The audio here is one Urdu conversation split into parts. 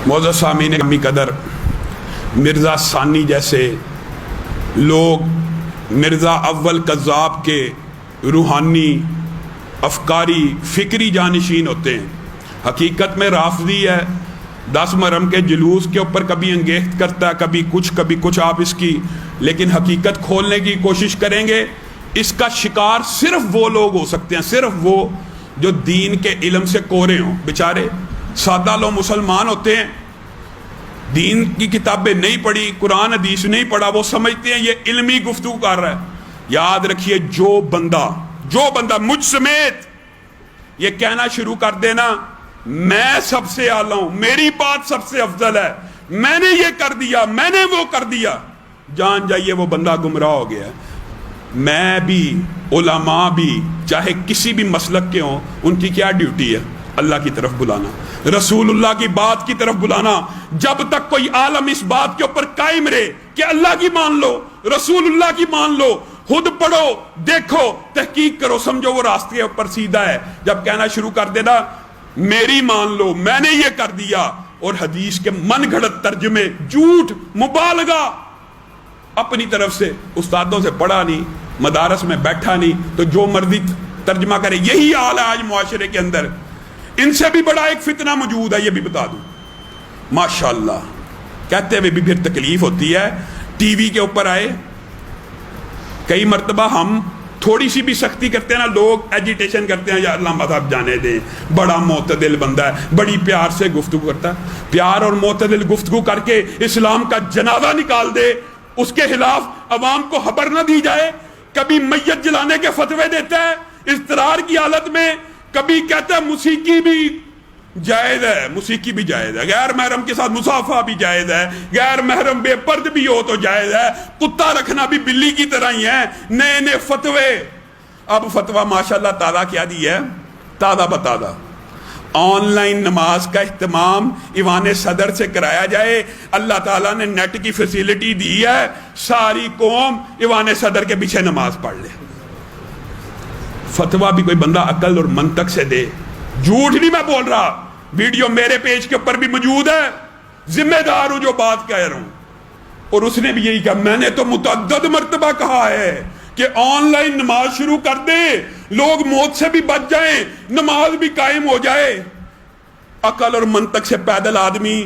معزز سامعین امی قدر، مرزا ثانی جیسے لوگ مرزا اول کذاب کے روحانی افکاری فکری جانشین ہوتے ہیں. حقیقت میں رافضی ہے، 10 محرم کے جلوس کے اوپر کبھی انگیخت کرتا ہے، کبھی کچھ آپ اس کی، لیکن حقیقت کھولنے کی کوشش کریں گے. اس کا شکار صرف وہ لوگ ہو سکتے ہیں، صرف وہ جو دین کے علم سے کورے ہوں. بیچارے سادہ لوگ مسلمان ہوتے ہیں، دین کی کتابیں نہیں پڑھی، قرآن حدیث نہیں پڑھا، وہ سمجھتے ہیں یہ علمی گفتگو کر رہا ہے. یاد رکھیے، جو بندہ مجھ سمیت یہ کہنا شروع کر دینا میں سب سے اعلیٰ ہوں، میری بات سب سے افضل ہے، میں نے یہ کر دیا، میں نے وہ کر دیا، جان جائیے وہ بندہ گمراہ ہو گیا ہے. میں بھی، علماء بھی، چاہے کسی بھی مسلک کے ہوں، ان کی کیا ڈیوٹی ہے؟ اللہ کی طرف بلانا، رسول اللہ کی بات کی طرف بلانا. جب تک کوئی عالم اس بات کے اوپر قائم رہے کہ اللہ کی مان لو، رسول اللہ کی مان لو، خود پڑھو، دیکھو، تحقیق کرو، سمجھو وہ راستے کے اوپر سیدھا ہے. جب کہنا شروع کر دینا میری مان لو، میں نے یہ کر دیا، اور حدیث کے من گھڑت ترجمے، جھوٹ، مبالغہ اپنی طرف سے، استادوں سے پڑھا نہیں، مدارس میں بیٹھا نہیں، تو جو مرضی ترجمہ کرے. یہی حال ہے آج معاشرے کے اندر. ان سے بھی بڑا ایک فتنہ موجود ہے، یہ بھی بتا دوں. ماشاءاللہ کہتے ہوئے بھی پھر تکلیف ہوتی ہے. ٹی وی کے اوپر آئے، کئی مرتبہ ہم تھوڑی سی بھی سختی کرتے ہیں نا، لوگ ایجیٹیشن کرتے ہیں، یا علامہ صاحب جانے دیں، بڑا معتدل بندہ ہے، بڑی پیار سے گفتگو کرتا ہے. پیار اور معتدل گفتگو کر کے اسلام کا جنازہ نکال دے، اس کے خلاف عوام کو خبر نہ دی جائے. کبھی میت جلانے کے فتوے دیتا ہے اضطرار کی حالت میں، کبھی کہتا ہے موسیقی بھی جائز ہے، موسیقی بھی جائز ہے، غیر محرم کے ساتھ مصافحہ بھی جائز ہے، غیر محرم بے پرد بھی ہو تو جائز ہے، کتا رکھنا بھی بلی کی طرح ہی ہے. نئے نئے فتوے. اب فتویٰ ماشاءاللہ تازہ کیا دی ہے؟ تازہ بتازہ. آن لائن نماز کا اہتمام ایوان صدر سے کرایا جائے. اللہ تعالیٰ نے نیٹ کی فیسیلٹی دی ہے، ساری قوم ایوان صدر کے پیچھے نماز پڑھ لے. فتویٰ بھی کوئی بندہ عقل اور منطق سے دے. جھوٹ نہیں میں بول رہا، ویڈیو میرے پیج کے اوپر بھی موجود ہے، ذمہ دار ہوں جو بات کہہ رہا ہوں. اور اس نے بھی یہی کہا، میں نے تو متعدد مرتبہ کہا ہے کہ آن لائن نماز شروع کر دیں، لوگ موت سے بھی بچ جائیں، نماز بھی قائم ہو جائے. عقل اور منطق سے پیدل آدمی.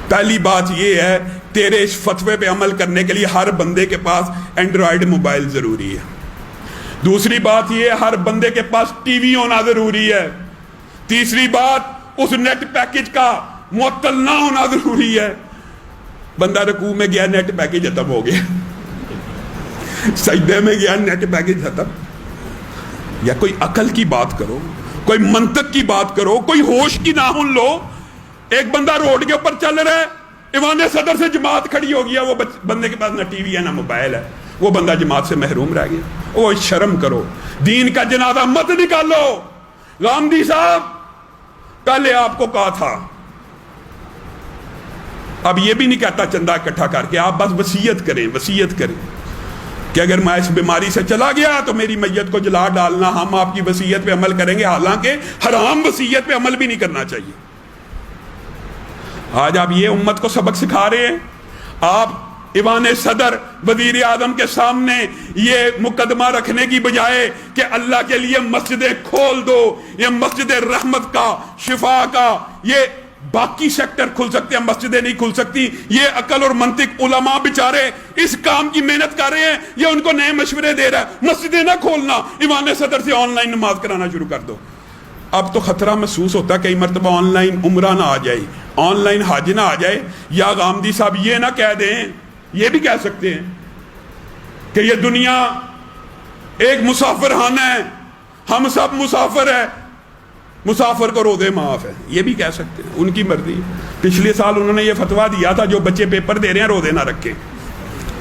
پہلی بات یہ ہے، تیرے اس فتوے پہ عمل کرنے کے لیے ہر بندے کے پاس اینڈرائیڈ موبائل ضروری ہے. دوسری بات یہ ہے، ہر بندے کے پاس ٹی وی ہونا ضروری ہے. تیسری بات، اس نیٹ پیکج کا معطل نہ ہونا ضروری ہے. بندہ رکوع میں گیا، نیٹ پیکج ختم ہو گیا، سجدے میں گیا، نیٹ پیکج ختم. یا کوئی عقل کی بات کرو، کوئی منطق کی بات کرو، کوئی ہوش کی ناخن لو. ایک بندہ روڈ کے اوپر چل رہا ہے، ایوان صدر سے جماعت کھڑی ہو گیا، وہ بندے کے پاس نہ ٹی وی ہے نہ موبائل ہے، وہ بندہ جماعت سے محروم رہ گیا. وہ شرم کرو، دین کا جنازہ مت نکالو. غامدی صاحب پہلے آپ کو کہا تھا، اب یہ بھی نہیں کہتا چندہ اکٹھا کر کے، آپ بس وصیت کریں کہ اگر میں اس بیماری سے چلا گیا تو میری میت کو جلا ڈالنا، ہم آپ کی وصیت پہ عمل کریں گے. حالانکہ حرام وصیت پہ عمل بھی نہیں کرنا چاہیے. آج آپ یہ امت کو سبق سکھا رہے ہیں. آپ ایوان صدر، وزیر اعظم کے سامنے یہ مقدمہ رکھنے کی بجائے کہ اللہ کے لیے مسجدیں کھول دو، یہ مسجد رحمت کا، شفا کا، یہ باقی سیکٹر کھل سکتے ہیں، مسجدیں نہیں کھل سکتی. یہ عقل اور منطق علماء بیچارے اس کام کی محنت کر رہے ہیں، یہ ان کو نئے مشورے دے رہا ہے. مسجدیں نہ کھولنا، ایوان صدر سے آن لائن نماز کرانا شروع کر دو. اب تو خطرہ محسوس ہوتا ہے کئی مرتبہ آن لائن عمرہ نہ آ جائے، آن لائن حج نہ آ جائے. یا غامدی صاحب یہ نہ کہہ دیں، یہ بھی کہہ سکتے ہیں کہ یہ دنیا ایک مسافر خانہ ہے، ہم سب مسافر ہیں، مسافر کو روزے معاف ہے. یہ بھی کہہ سکتے ہیں، ان کی مرضی. پچھلے سال انہوں نے یہ فتویٰ دیا تھا، جو بچے پیپر دے رہے ہیں روزے نہ رکھیں.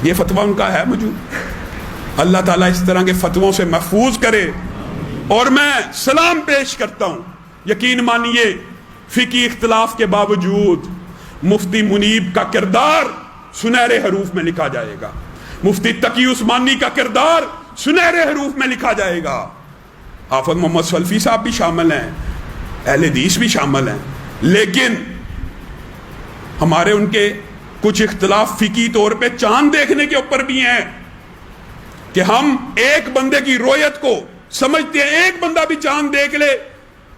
یہ فتویٰ ان کا ہے موجود. اللہ تعالیٰ اس طرح کے فتووں سے محفوظ کرے. اور میں سلام پیش کرتا ہوں، یقین مانیے فقہی اختلاف کے باوجود مفتی منیب کا کردار سنہرے حروف میں لکھا جائے گا، مفتی تقی عثمانی کا کردار سنہرے حروف میں لکھا جائے گا. حافظ محمد سلفی صاحب بھی شامل ہیں، اہل حدیث بھی شامل ہیں. لیکن ہمارے ان کے کچھ اختلاف فقہی طور پہ چاند دیکھنے کے اوپر بھی ہیں کہ ہم ایک بندے کی رویت کو سمجھتے ہیں، ایک بندہ بھی چاند دیکھ لے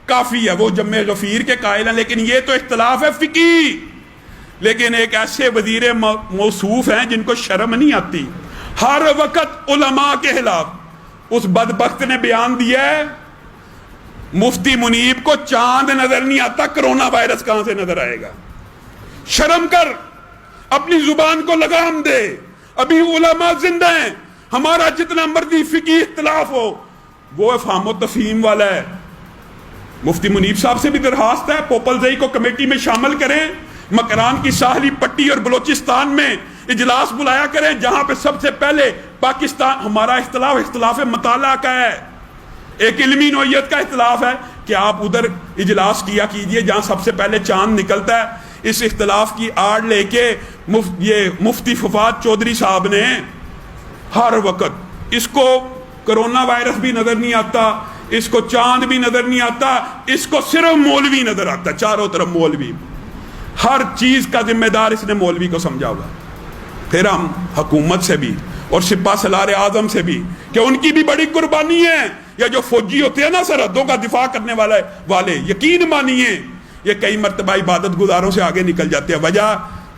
کافی ہے، وہ جمع غفیر کے قائل ہیں، لیکن یہ تو اختلاف ہے فقہی۔ لیکن ایک ایسے وزیر موصوف ہیں جن کو شرم نہیں آتی، ہر وقت علماء کے خلاف۔ اس بدبخت نے بیان دیا ہے مفتی منیب کو چاند نظر نہیں آتا، کرونا وائرس کہاں سے نظر آئے گا؟ شرم کر، اپنی زبان کو لگام دے، ابھی علماء زندہ ہیں۔ ہمارا جتنا مرضی فقہی اختلاف ہو وہ افہام و تفہیم والا ہے۔ مفتی منیب صاحب سے بھی درخواست ہے پوپلزئی کو کمیٹی میں شامل کریں، مکران کی ساحلی پٹی اور بلوچستان میں اجلاس بلایا کریں جہاں پہ سب سے پہلے پاکستان، ہمارا اختلاف مطالعہ کا ہے، ایک علمی نوعیت کا اختلاف ہے کہ آپ ادھر اجلاس کیا کیجئے جہاں سب سے پہلے چاند نکلتا ہے۔ اس اختلاف کی آڑ لے کے یہ مفتی فواد چودھری صاحب نے ہر وقت اس کو کرونا وائرس بھی نظر نہیں آتا، اس کو چاند بھی نظر نہیں آتا، اس کو صرف مولوی نظر آتا، چاروں طرف مولوی، ہر چیز کا ذمہ دار اس نے مولوی کو سمجھا ہوا۔ پھر ہم حکومت سے بھی اور سپاہ سالار اعظم سے بھی کہ ان کی بھی بڑی قربانی ہے، یا جو فوجی ہوتے ہیں نا سرحدوں کا دفاع کرنے والے، یقین مانیے یہ کئی مرتبہ عبادت گزاروں سے آگے نکل جاتے ہیں۔ وجہ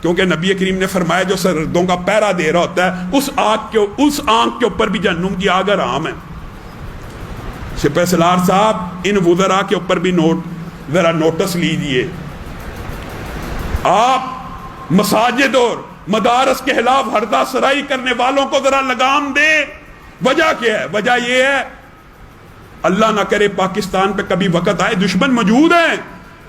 کیونکہ نبی کریم نے فرمایا جو سرحدوں کا پہرا دے رہا ہوتا ہے اس آنکھ کے اوپر بھی جہنم کی آگ حرام ہے۔ سپاہ سالار صاحب ان وزراء کے اوپر بھی ذرا نوٹس لیجئے۔ آپ مساجد اور مدارس کے خلاف ہردہ سرائی کرنے والوں کو ذرا لگام دیں۔ وجہ کیا ہے؟ وجہ یہ ہے اللہ نہ کرے پاکستان پہ کبھی وقت آئے، دشمن موجود ہیں،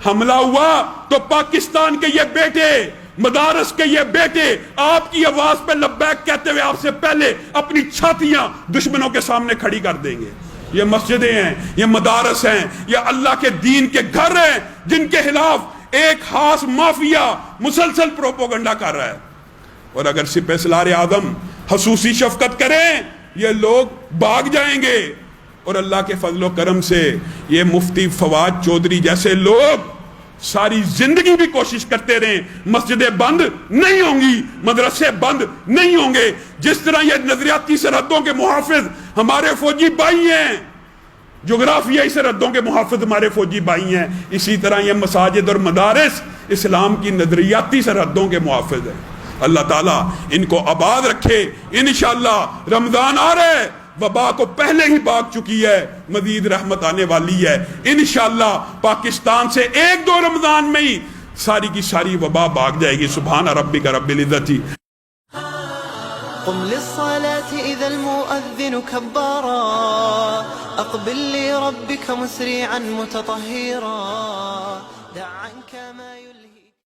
حملہ ہوا تو پاکستان کے یہ بیٹے، مدارس کے یہ بیٹے آپ کی آواز پہ لبیک کہتے ہوئے آپ سے پہلے اپنی چھاتیاں دشمنوں کے سامنے کھڑی کر دیں گے۔ یہ مسجدیں ہیں، یہ مدارس ہیں، یہ اللہ کے دین کے گھر ہیں جن کے خلاف ایک خاص مافیا مسلسل پروپوگنڈا کر رہا ہے۔ اور اگر سپہ سالار اعظم خصوصی شفقت کریں یہ لوگ بھاگ جائیں گے، اور اللہ کے فضل و کرم سے یہ مفتی فواد چودھری جیسے لوگ ساری زندگی بھی کوشش کرتے رہیں مسجدیں بند نہیں ہوں گی، مدرسے بند نہیں ہوں گے۔ جس طرح یہ نظریاتی سرحدوں کے محافظ ہمارے فوجی بھائی ہیں، جغرافیائی سرحدوں کے محافظ ہمارے فوجی بھائی ہیں، اسی طرح یہ مساجد اور مدارس اسلام کی نظریاتی سرحدوں کے محافظ ہیں۔ اللہ تعالیٰ ان کو آباد رکھے۔ انشاءاللہ رمضان آ رہا ہے، وبا کو پہلے ہی بھاگ چکی ہے، مزید رحمت آنے والی ہے۔ انشاءاللہ پاکستان سے ایک دو رمضان میں ہی ساری کی ساری وبا بھاگ جائے گی۔ سبحان ربک رب العزت۔ قم للصلاة إذا المؤذن كبارا أقبل لربك مسرعا متطهرا دع عنك ما